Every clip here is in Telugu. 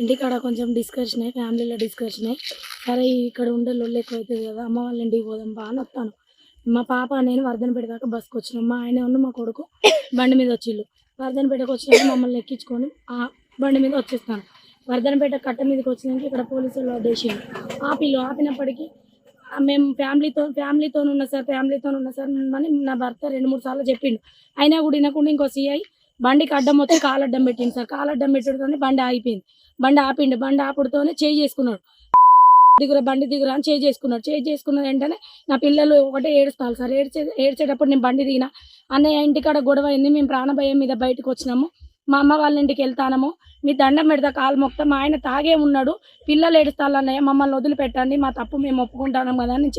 ఇంటికాడ కొంచెం డిస్కషన్ అయ్యి ఫ్యామిలీలో డిస్కషన్ అయ్యి సరే ఇక్కడ ఉండే లొల్లి ఎక్కువ అవుతుంది కదా అమ్మ వాళ్ళ ఇంటికి పోదాం బా అని వస్తాను. మా పాప నేను వర్ధనపేట దాకా బస్కి వచ్చినాం. మా ఆయన ఉన్న మా కొడుకు బండి మీద వచ్చిళ్ళు. వర్ధనపేటకు వచ్చినాక మమ్మల్ని ఎక్కించుకొని ఆ బండి మీద వచ్చేస్తాను. వర్ధనపేట కట్ట మీదకి వచ్చినాక ఇక్కడ పోలీసులు వదిలేసిండు. ఆపినప్పటికీ మేము ఫ్యామిలీతో ఉన్నా సార్ అని నా భర్త 2-3 సార్లు చెప్పిండు. అయినా కూడా వినకుండా ఇంకో సిఐ బండికి అడ్డం వచ్చి కాలడ్డం పెట్టింది సార్. కాలడ్డం పెట్టడంతో బండి ఆగిపోయింది. బండి ఆపుడుతోనే చేయి చేసుకున్నాడు. బండి దిగురా అని చేయి చేసుకున్న వెంటనే నా పిల్లలు ఒకటే ఏడుస్తారు సార్. ఏడ్చేటప్పుడు నేను బండి దిగిన అన్నయ్య ఇంటికాడ గొడవ అయింది, మేము ప్రాణభయం మీద బయటకు వచ్చినాము, మా అమ్మ వాళ్ళ ఇంటికి వెళ్తానము, మీ దండం పెడతా కాలు మొక్తా, మా ఆయన తాగే ఉన్నాడు, పిల్లలు ఏడుస్తారు అన్నయ్య, మమ్మల్ని వదిలిపెట్టండి, మా తప్పు మేము ఒప్పుకుంటాం కదా అని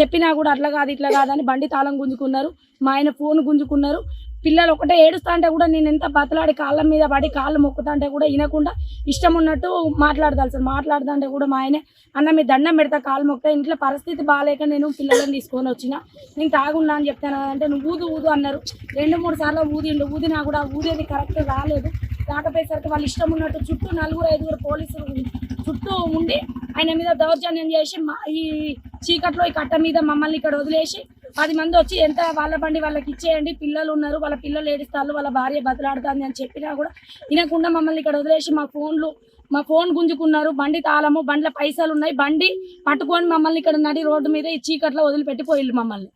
చెప్పినా కూడా అట్లా కాదు ఇట్లా కాదని బండి తాళం గుంజుకున్నారు, మా ఆయన ఫోన్ గుంజుకున్నారు. పిల్లలు ఒకటే ఏడుస్తా అంటే కూడా నేను ఎంత బతలాడి కాళ్ళ మీద పడి కాళ్ళు మొక్కుతా అంటే కూడా వినకుండా ఇష్టం ఉన్నట్టు మాట్లాడతాను సార్. మాట్లాడుతా అంటే కూడా మా ఆయనే అన్న మీ దండం పెడతా కాళ్ళు మొక్కుతా, ఇంట్లో పరిస్థితి బాగాలేక నేను పిల్లలను తీసుకొని వచ్చిన, నేను తాగున్నా అని చెప్తాను అంటే నువ్వు ఊదు అన్నారు. 2-3 సార్లు ఊదినా కూడా ఊదేది కరెక్ట్ రాలేదు. రాకపోయేసరికి వాళ్ళు ఇష్టం ఉన్నట్టు చుట్టూ 4-5 పోలీసులు చుట్టూ ఉండి ఆయన మీద దౌర్జన్యం చేసి ఈ చీకట్లో ఈ కట్ట మీద మమ్మల్ని ఇక్కడ వదిలేసి 10 మంది వచ్చి ఎంత వాళ్ళ బండి వాళ్ళకి ఇచ్చేయండి, పిల్లలు ఉన్నారు, వాళ్ళ పిల్లలు ఏడుస్తారు, వాళ్ళ భార్య బతలాడుతుంది అని చెప్పినా కూడా వినకుండా మమ్మల్ని ఇక్కడ వదిలేసి మా ఫోన్ గుంజుకున్నారు. బండి తాళము, బండిలో పైసలు ఉన్నాయి, బండి పట్టుకొని మమ్మల్ని ఇక్కడ నడి రోడ్డు మీద ఈ చీకట్లో వదిలిపెట్టి పోయిళ్ళు మమ్మల్ని.